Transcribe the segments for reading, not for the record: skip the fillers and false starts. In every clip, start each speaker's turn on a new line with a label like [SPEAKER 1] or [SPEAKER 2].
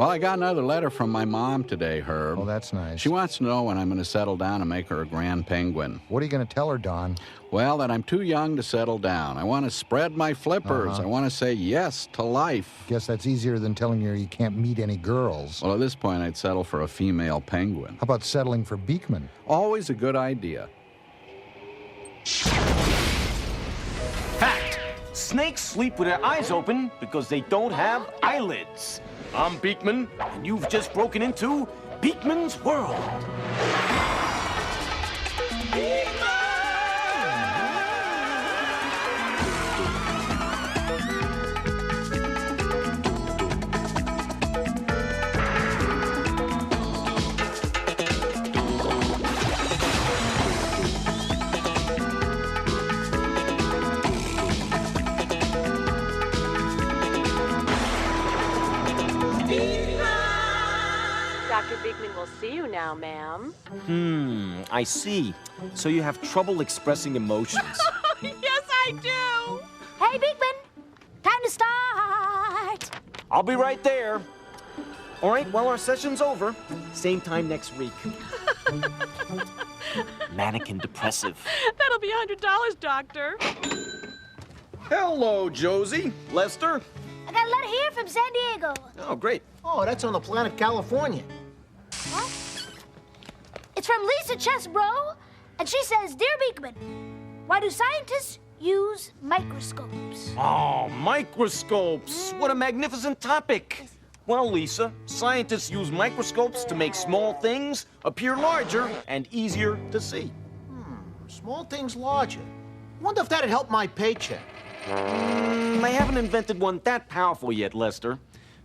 [SPEAKER 1] Well, I got another letter from my mom today, Herb.
[SPEAKER 2] Oh, that's nice.
[SPEAKER 1] She wants to know when I'm going to settle down and make her a grand penguin.
[SPEAKER 2] What are you going to tell her, Don?
[SPEAKER 1] Well, that I'm too young to settle down. I want to spread my flippers. I want to say yes to life.
[SPEAKER 2] Guess that's easier than telling her you can't meet any girls.
[SPEAKER 1] Well, at this point, I'd settle for a female penguin.
[SPEAKER 2] How about settling for Beakman?
[SPEAKER 1] Always a good idea.
[SPEAKER 3] Fact. Snakes sleep with their eyes open because they don't have eyelids. I'm Beakman, and you've just broken into Beakman's World.
[SPEAKER 4] Dr. Beakman will see you now, ma'am.
[SPEAKER 3] I see. So you have trouble expressing emotions.
[SPEAKER 4] Yes, I do.
[SPEAKER 5] Hey, Beakman, time to start.
[SPEAKER 3] I'll be right there. All right, well, our session's over. Same time next week. Mannequin depressive.
[SPEAKER 4] That'll be $100, Doctor.
[SPEAKER 3] Hello, Josie. Lester?
[SPEAKER 5] I got a letter here from San Diego.
[SPEAKER 3] Oh, great.
[SPEAKER 6] Oh, that's on the planet California.
[SPEAKER 5] What? It's from Lisa Chesbro, and she says, Dear Beakman, why do scientists use microscopes?
[SPEAKER 3] Oh, microscopes. What a magnificent topic. Well, Lisa, scientists use microscopes to make small things appear larger and easier to see.
[SPEAKER 6] Small things larger. Wonder if that'd help my paycheck.
[SPEAKER 3] They haven't invented one that powerful yet, Lester.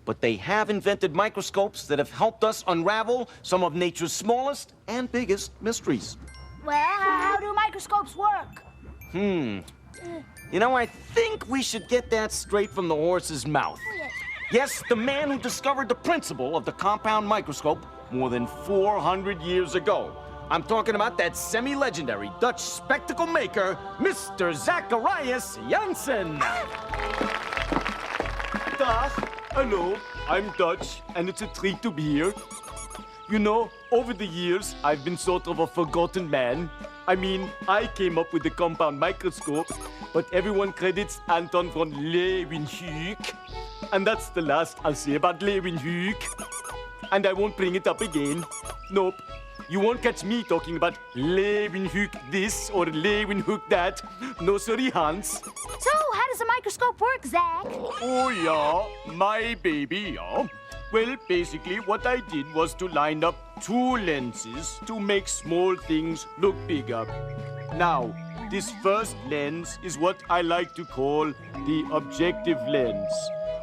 [SPEAKER 3] But they have invented microscopes that have helped us unravel some of nature's smallest and biggest mysteries.
[SPEAKER 5] Well, how do microscopes work?
[SPEAKER 3] You know, I think we should get that straight from the horse's mouth. Yes, the man who discovered the principle of the compound microscope more than 400 years ago. I'm talking about that semi-legendary Dutch spectacle maker, Mr. Zacharias Janssen. Dag, hello, I'm Dutch, and it's a treat to be here. You know, over the years, I've been sort of a forgotten man. I mean, I came up with the compound microscope, but everyone credits Anton von Leeuwenhoek. And that's the last I'll say about Leeuwenhoek. And I won't bring it up again. Nope. You won't catch me talking about Leeuwenhoek this or Leeuwenhoek that. No, sorry, Hans.
[SPEAKER 5] So, how does a microscope work, Zach?
[SPEAKER 3] Oh, yeah, my baby, yeah. Well, basically, what I did was to line up two lenses to make small things look bigger. Now, this first lens is what I like to call the objective lens.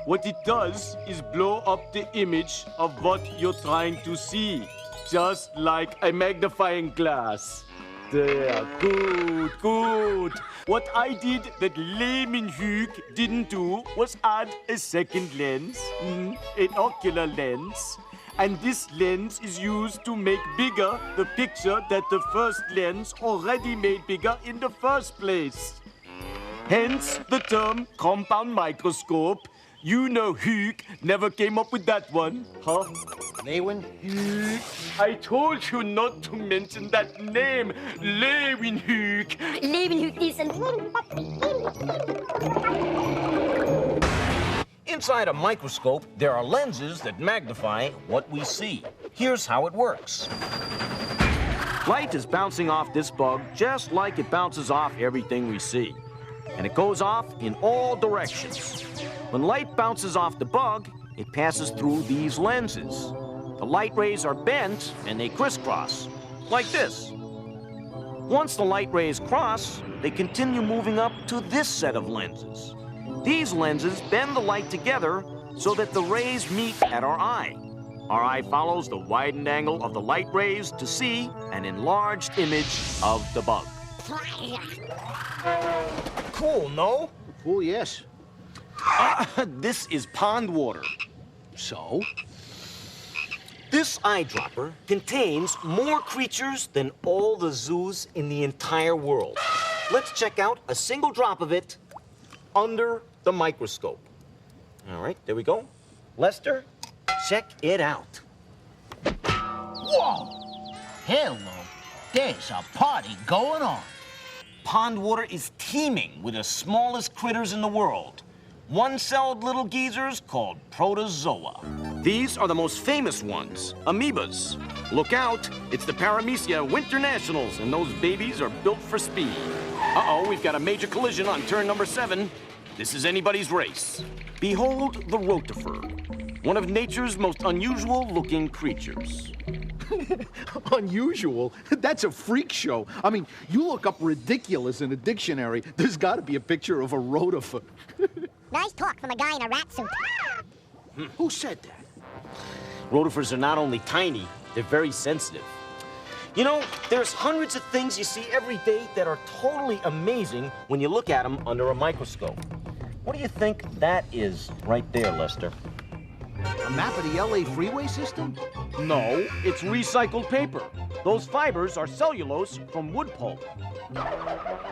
[SPEAKER 3] What it does is blow up the image of what you're trying to see, just like a magnifying glass. There, good, good. What I did that Leeuwenhoek didn't do was add a second lens, an ocular lens. And this lens is used to make bigger the picture that the first lens already made bigger in the first place. Hence the term compound microscope. You know Hoek never came up with that one, huh?
[SPEAKER 6] Leeuwenhoek?
[SPEAKER 3] I told you not to mention that name, Leeuwenhoek.
[SPEAKER 5] Leeuwenhoek is
[SPEAKER 3] Inside a microscope, there are lenses that magnify what we see. Here's how it works. Light is bouncing off this bug just like it bounces off everything we see. And it goes off in all directions. When light bounces off the bug, it passes through these lenses. The light rays are bent and they crisscross, like this. Once the light rays cross, they continue moving up to this set of lenses. These lenses bend the light together so that the rays meet at our eye. Our eye follows the widened angle of the light rays to see an enlarged image of the bug. Cool, no?
[SPEAKER 6] Oh, yes.
[SPEAKER 3] This is pond water. So? This eyedropper contains more creatures than all the zoos in the entire world. Let's check out a single drop of it under the microscope. All right, there we go. Lester,
[SPEAKER 7] Check it out.
[SPEAKER 6] Whoa! Hello. There's a party going on.
[SPEAKER 7] Pond water is teeming with the smallest critters in the world. One-celled little geezers called protozoa. These are the most famous ones, amoebas. Look out, it's the Paramecia Winter Nationals, and those babies are built for speed. Uh-oh, we've got a major collision on turn number 7. This is anybody's race. Behold the rotifer, one of nature's most unusual-looking creatures.
[SPEAKER 8] Unusual? That's a freak show. I mean, you look up ridiculous in a dictionary, there's got to be a picture of a rotifer.
[SPEAKER 9] Nice talk from a guy in a rat suit.
[SPEAKER 6] Who said that?
[SPEAKER 7] Rotifers are not only tiny, they're very sensitive. You know, there's hundreds of things you see every day that are totally amazing when you look at them under a microscope. What do you think that is right there, Lester?
[SPEAKER 6] A map of the LA freeway system?
[SPEAKER 3] No, it's recycled paper. Those fibers are cellulose from wood pulp.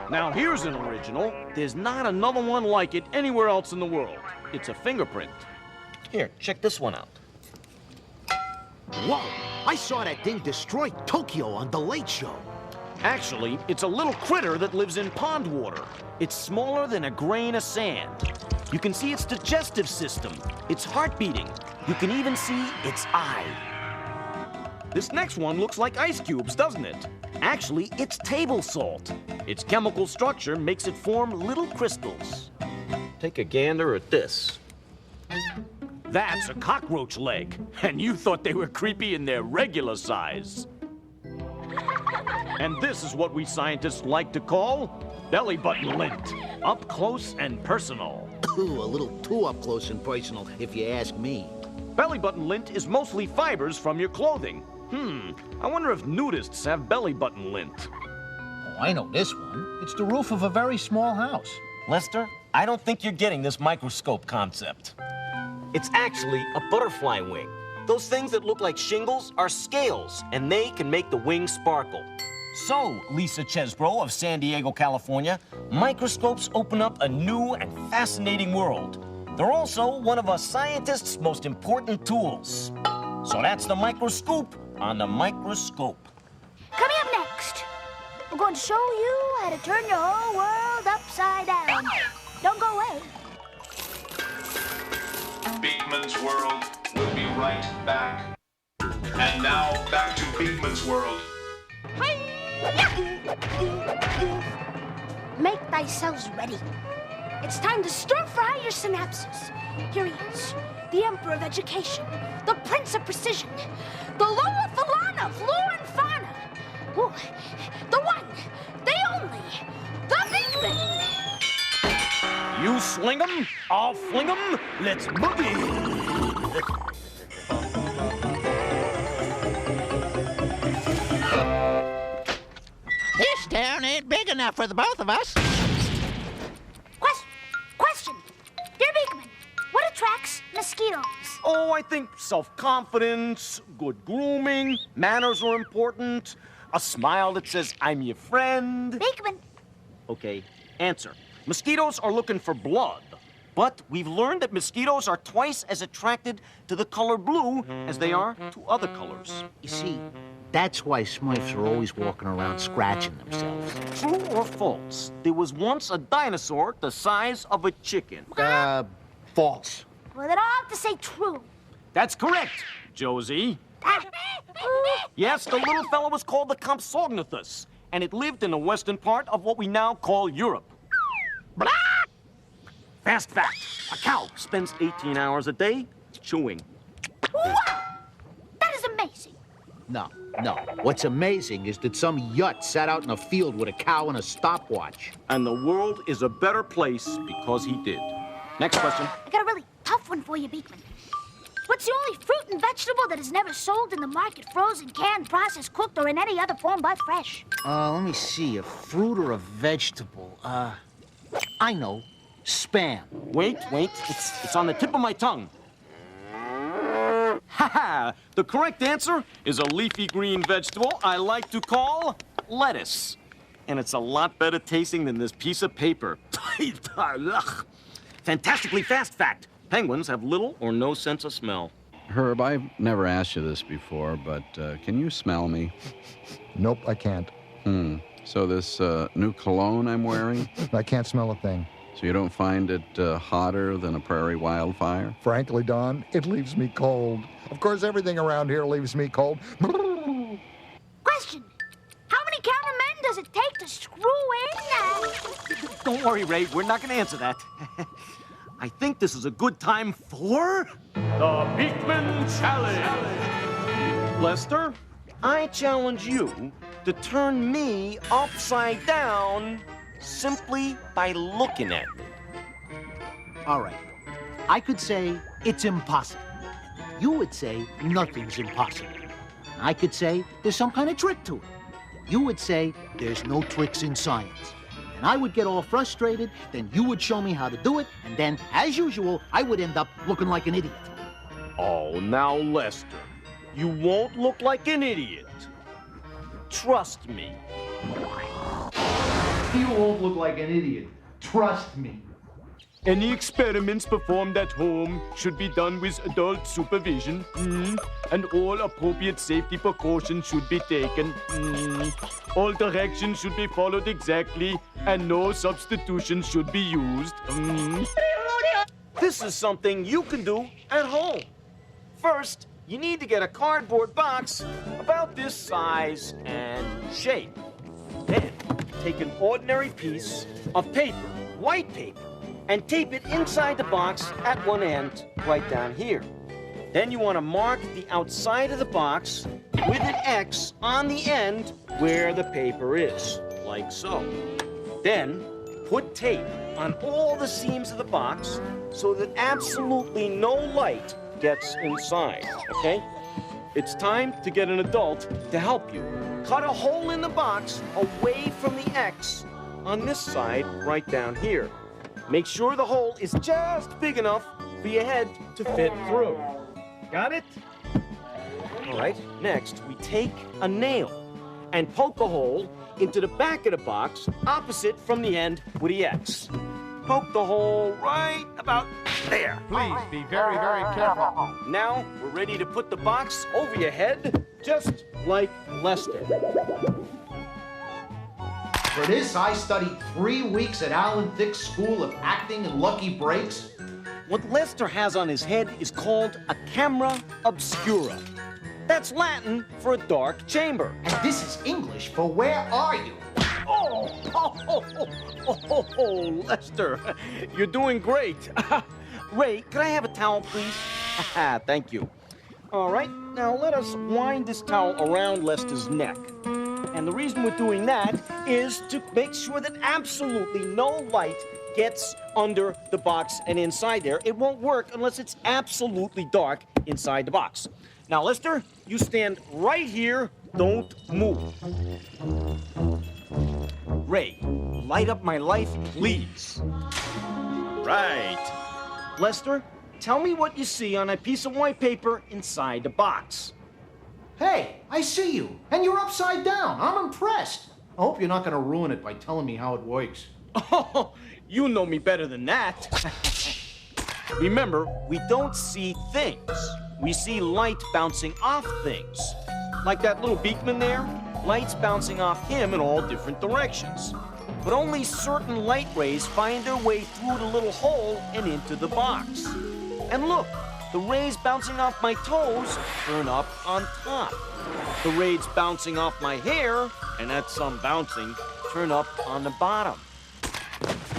[SPEAKER 3] Now here's an original. There's not another one like it anywhere else in the world. It's a fingerprint.
[SPEAKER 7] Here, check this one out.
[SPEAKER 6] Whoa! I saw that thing destroy Tokyo on The Late Show.
[SPEAKER 3] Actually, it's a little critter that lives in pond water. It's smaller than a grain of sand. You can see its digestive system, its heart beating. You can even see its eye. This next one looks like ice cubes, doesn't it? Actually, it's table salt. Its chemical structure makes it form little crystals.
[SPEAKER 7] Take a gander at this.
[SPEAKER 3] That's a cockroach leg, and you thought they were creepy in their regular size. And this is what we scientists like to call belly button lint, up close and personal.
[SPEAKER 6] Ooh, a little too up close and personal, if you ask me.
[SPEAKER 3] Belly button lint is mostly fibers from your clothing. I wonder if nudists have belly button lint.
[SPEAKER 6] Oh, I know this one. It's the roof of a very small house.
[SPEAKER 7] Lester, I don't think you're getting this microscope concept. It's actually a butterfly wing. Those things that look like shingles are scales, and they can make the wing sparkle. So, Lisa Chesbro of San Diego, California, microscopes open up a new and fascinating world. They're also one of a scientist's most important tools. So that's the microscope on the microscope.
[SPEAKER 5] Coming up next, we're going to show you how to turn your whole world upside down. Don't go away.
[SPEAKER 10] Beakman's World will be right back. And now, back to Beakman's World.
[SPEAKER 5] Make thyself ready. It's time to stir fry your synapses. Here he is, the Emperor of Education, the Prince of Precision, the Lola Falana of Flora and Fauna. Ooh, the one, the only, the Beakman.
[SPEAKER 3] You sling 'em, I'll fling 'em. Let's boogie.
[SPEAKER 6] This town ain't big enough for the both of us.
[SPEAKER 5] Question. Dear Beakman, what attracts mosquitoes?
[SPEAKER 3] Oh, I think self-confidence, good grooming, manners are important, a smile that says, I'm your friend.
[SPEAKER 5] Beakman.
[SPEAKER 3] Okay, answer. Mosquitoes are looking for blood, but we've learned that mosquitoes are twice as attracted to the color blue as they are to other colors.
[SPEAKER 6] You see, that's why Smurfs are always walking around scratching themselves.
[SPEAKER 3] True or false? There was once a dinosaur the size of a chicken.
[SPEAKER 6] False.
[SPEAKER 5] Well, then I'll have to say true.
[SPEAKER 3] That's correct, Josie. Yes, the little fellow was called the Compsognathus, and it lived in the western part of what we now call Europe. Fast fact, a cow spends 18 hours a day chewing.
[SPEAKER 5] Wow! That is amazing.
[SPEAKER 6] No. What's amazing is that some yut sat out in a field with a cow and a stopwatch.
[SPEAKER 3] And the world is a better place because he did. Next question.
[SPEAKER 5] I got a really tough one for you, Beakman. What's the only fruit and vegetable that is never sold in the market, frozen, canned, processed, cooked, or in any other form but fresh?
[SPEAKER 6] Let me see, a fruit or a vegetable? I know, spam.
[SPEAKER 3] Wait, it's on the tip of my tongue. Ha! The correct answer is a leafy green vegetable I like to call lettuce. And it's a lot better tasting than this piece of paper. Fantastically fast fact. Penguins have little or no sense of smell.
[SPEAKER 1] Herb, I've never asked you this before, but can you smell me?
[SPEAKER 2] Nope, I can't.
[SPEAKER 1] So this new cologne I'm wearing,
[SPEAKER 2] I can't smell a thing.
[SPEAKER 1] so you don't find it hotter than a prairie wildfire?
[SPEAKER 2] Frankly, Don, it leaves me cold. Of course, everything around here leaves me cold.
[SPEAKER 5] Question. How many cameramen does it take to screw in?
[SPEAKER 3] Don't worry, Ray. We're not going to answer that. I think this is a good time for... the Beakman Challenge. Lester, I challenge you to turn me upside down simply by looking at me.
[SPEAKER 6] All right. I could say it's impossible. You would say nothing's impossible. I could say there's some kind of trick to it. You would say there's no tricks in science. And I would get all frustrated, then you would show me how to do it, and then, as usual, I would end up looking like an idiot.
[SPEAKER 3] Oh, now, Lester, you won't look like an idiot. Trust me.
[SPEAKER 8] You won't look like an idiot. Trust me.
[SPEAKER 3] Any experiments performed at home should be done with adult supervision, and all appropriate safety precautions should be taken. All directions should be followed exactly, and no substitutions should be used. This is something you can do at home. First, you need to get a cardboard box about this size and shape. Then, take an ordinary piece of paper, white paper, and tape it inside the box at one end, right down here. Then you want to mark the outside of the box with an X on the end where the paper is, like so. Then, put tape on all the seams of the box so that absolutely no light gets inside, okay? It's time to get an adult to help you. Cut a hole in the box away from the X on this side, right down here. Make sure the hole is just big enough for your head to fit through. Got it? All right, next we take a nail and poke a hole into the back of the box opposite from the end with the X. Poke the hole right about there.
[SPEAKER 11] Please be very, very careful.
[SPEAKER 3] Now we're ready to put the box over your head, just like Lester.
[SPEAKER 6] For this, I studied 3 weeks at Alan Thicke's School of Acting and Lucky Breaks.
[SPEAKER 3] What Lester has on his head is called a camera obscura. That's Latin for a dark chamber.
[SPEAKER 6] And this is English for where are you?
[SPEAKER 3] Oh, Lester, you're doing great. Ray, can I have a towel, please? Thank you. All right, now let us wind this towel around Lester's neck. And the reason we're doing that is to make sure that absolutely no light gets under the box and inside there. It won't work unless it's absolutely dark inside the box. Now, Lester, you stand right here. Don't move. Ray, light up my life, please. Right. Lester, tell me what you see on a piece of white paper inside the box.
[SPEAKER 6] Hey, I see you, and you're upside down. I'm impressed. I hope you're not going to ruin it by telling me how it works.
[SPEAKER 3] Oh, you know me better than that. Remember, we don't see things. We see light bouncing off things. Like that little Beakman there, light's bouncing off him in all different directions. But only certain light rays find their way through the little hole and into the box. And look, the rays bouncing off my toes turn up on top. The rays bouncing off my hair, and that's some bouncing, turn up on the bottom.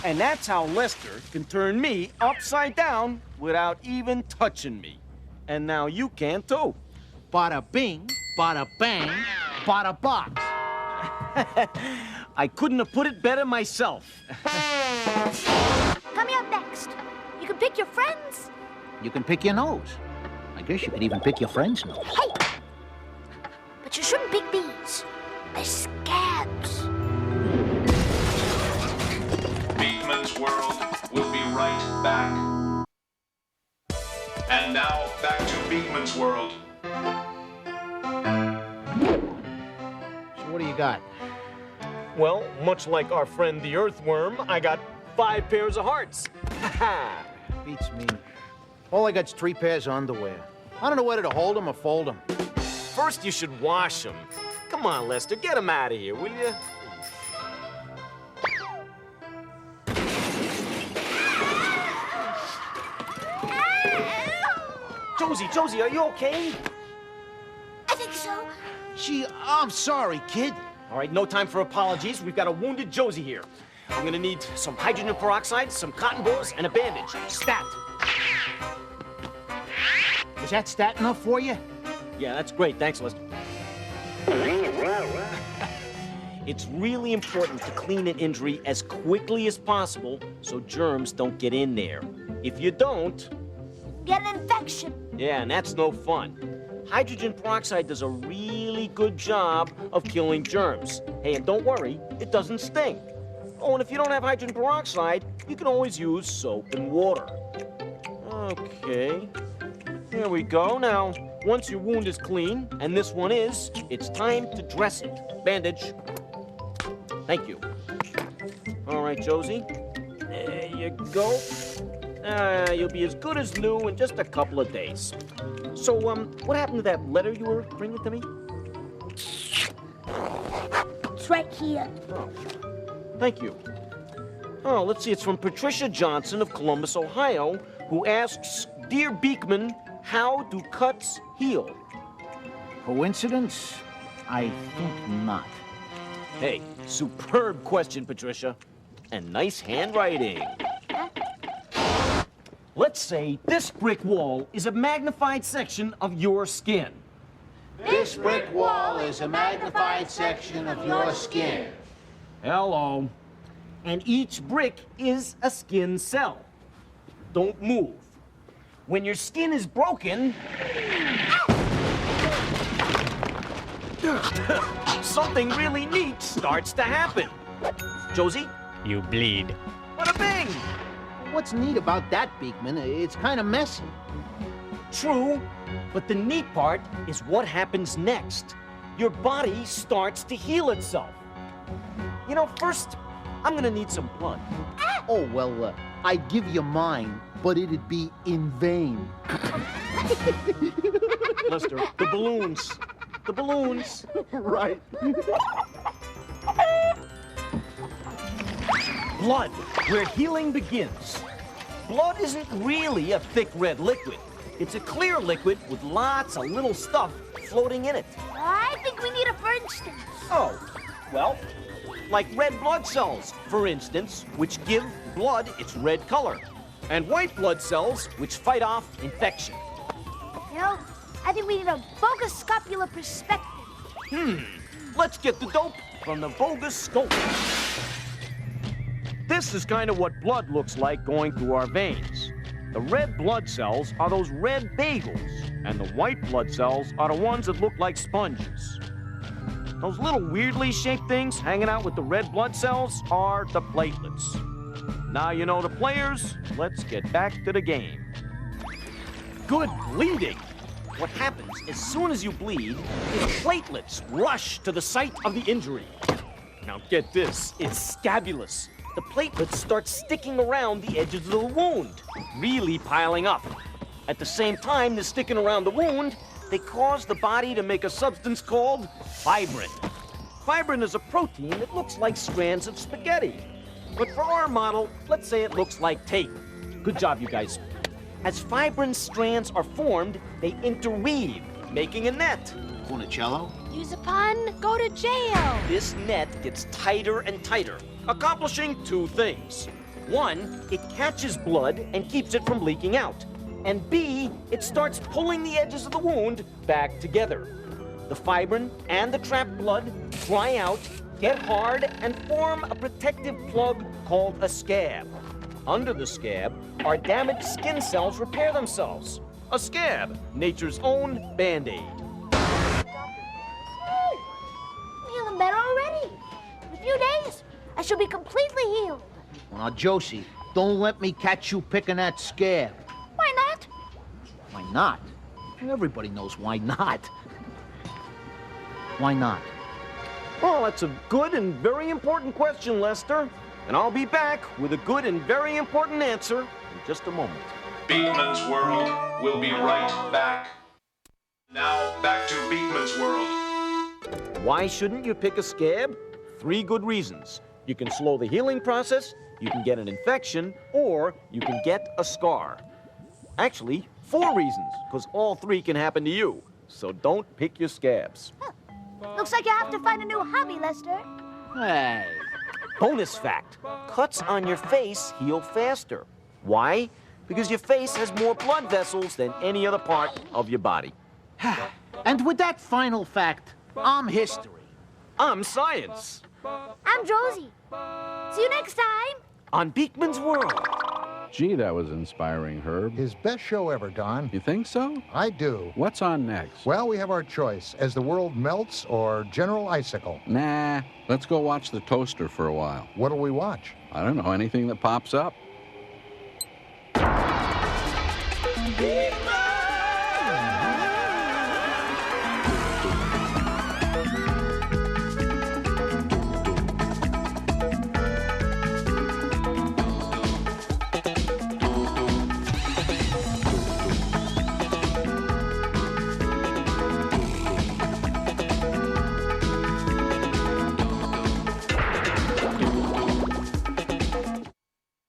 [SPEAKER 3] And that's how Lester can turn me upside down without even touching me. And now you can too.
[SPEAKER 6] Bada bing, bada bang, bada box.
[SPEAKER 3] I couldn't have put it better myself.
[SPEAKER 5] Coming up next, you can pick your friends.
[SPEAKER 6] You can pick your nose. I guess you could even pick your friend's nose.
[SPEAKER 5] Hey! But you shouldn't pick these. They're scabs.
[SPEAKER 10] Beakman's World will be right back. And now, back to Beakman's World.
[SPEAKER 6] So what do you got?
[SPEAKER 3] Well, much like our friend the earthworm, I got 5 pairs of hearts.
[SPEAKER 6] Beats me. All I got's 3 pairs of underwear.
[SPEAKER 8] I don't know whether to hold them or fold them.
[SPEAKER 7] First, you should wash them. Come on, Lester, get them out of here, will you? Josie, are you okay?
[SPEAKER 5] I think so.
[SPEAKER 6] Gee, I'm sorry, kid.
[SPEAKER 7] All right, no time for apologies. We've got a wounded Josie here. I'm gonna need some hydrogen peroxide, some cotton balls, and a bandage. Stat.
[SPEAKER 6] Is that stat enough for you?
[SPEAKER 7] Yeah, that's great. Thanks, Lester. It's really important to clean an injury as quickly as possible so germs don't get in there. If you don't...
[SPEAKER 5] Get an infection.
[SPEAKER 7] Yeah, and that's no fun. Hydrogen peroxide does a really good job of killing germs. Hey, and don't worry, it doesn't stink. Oh, and if you don't have hydrogen peroxide, you can always use soap and water. Okay, here we go. Now, once your wound is clean, and this one is, it's time to dress it. Bandage. Thank you. All right, Josie. There you go. You'll be as good as new in just a couple of days. So, what happened to that letter you were bringing to me?
[SPEAKER 5] It's right here.
[SPEAKER 7] Oh, thank you. Oh, let's see. It's from Patricia Johnson of Columbus, Ohio, who asks, Dear Beakman, how do cuts heal?
[SPEAKER 6] Coincidence? I think not.
[SPEAKER 7] Hey, superb question, Patricia. And nice handwriting. Let's say this brick wall is a magnified section of your skin.
[SPEAKER 6] This brick wall is a magnified section of your skin.
[SPEAKER 7] Hello. And each brick is a skin cell. Don't move. When your skin is broken... something really neat starts to happen. Josie?
[SPEAKER 11] You bleed.
[SPEAKER 7] Bada bing!
[SPEAKER 6] What's neat about that, Beakman? It's kind of messy.
[SPEAKER 7] True, but the neat part is what happens next. Your body starts to heal itself. You know, first, I'm gonna need some blood.
[SPEAKER 6] Oh, well, I'd give you mine, but it'd be in vain.
[SPEAKER 7] Lester, the balloons. The balloons.
[SPEAKER 8] Right.
[SPEAKER 7] Blood, where healing begins. Blood isn't really a thick red liquid. It's a clear liquid with lots of little stuff floating in it.
[SPEAKER 5] I think we need a for instance.
[SPEAKER 7] Oh, well, like red blood cells, for instance, which give blood its red color, and white blood cells, which fight off infection.
[SPEAKER 5] You know, I think we need a bogus scopular perspective.
[SPEAKER 7] Let's get the dope from the bogus scope. This is kind of what blood looks like going through our veins. The red blood cells are those red bagels, and the white blood cells are the ones that look like sponges. Those little weirdly shaped things hanging out with the red blood cells are the platelets. Now you know the players, let's get back to the game. Good bleeding. What happens as soon as you bleed is platelets rush to the site of the injury. Now get this, it's scabulous. The platelets start sticking around the edges of the wound, really piling up. At the same time they're sticking around the wound, they cause the body to make a substance called fibrin. Fibrin is a protein that looks like strands of spaghetti. But for our model, let's say it looks like tape. Good job, you guys. As fibrin strands are formed, they interweave, making a net.
[SPEAKER 6] Funicello?
[SPEAKER 5] Use a pun, go to jail.
[SPEAKER 7] This net gets tighter and tighter, accomplishing two things. One, it catches blood and keeps it from leaking out. And B, it starts pulling the edges of the wound back together. The fibrin and the trapped blood dry out, get hard, and form a protective plug called a scab. Under the scab, our damaged skin cells repair themselves. A scab, nature's own Band-Aid.
[SPEAKER 5] I'm feeling better already. In a few days, I shall be completely healed.
[SPEAKER 6] Now, Josie, don't let me catch you picking that scab.
[SPEAKER 5] Why not?
[SPEAKER 6] Why not? Everybody knows why not. Why not?
[SPEAKER 7] Well, that's a good and very important question, Lester. And I'll be back with a good and very important answer in just a moment.
[SPEAKER 10] Beakman's World will be right back. Now, back to Beakman's world.
[SPEAKER 7] Why shouldn't you pick a scab? 3 good reasons. You can slow the healing process, you can get an infection, or you can get a scar. Actually, 4 reasons, because all 3 can happen to you. So don't pick your scabs.
[SPEAKER 5] Looks like you have to find a new hobby, Lester.
[SPEAKER 6] Hey.
[SPEAKER 7] Bonus fact, cuts on your face heal faster. Why? Because your face has more blood vessels than any other part of your body.
[SPEAKER 6] And with that final fact, I'm history.
[SPEAKER 7] I'm science.
[SPEAKER 5] I'm Josie. See you next time.
[SPEAKER 7] On Beakman's World.
[SPEAKER 1] Gee, that was inspiring, Herb.
[SPEAKER 2] His best show ever, Don.
[SPEAKER 1] You think so?
[SPEAKER 2] I do.
[SPEAKER 1] What's on next?
[SPEAKER 2] Well, we have our choice, As the World Melts or General Icicle.
[SPEAKER 1] Nah, let's go watch the toaster for a while.
[SPEAKER 2] What'll we watch?
[SPEAKER 1] I don't know, anything that pops up.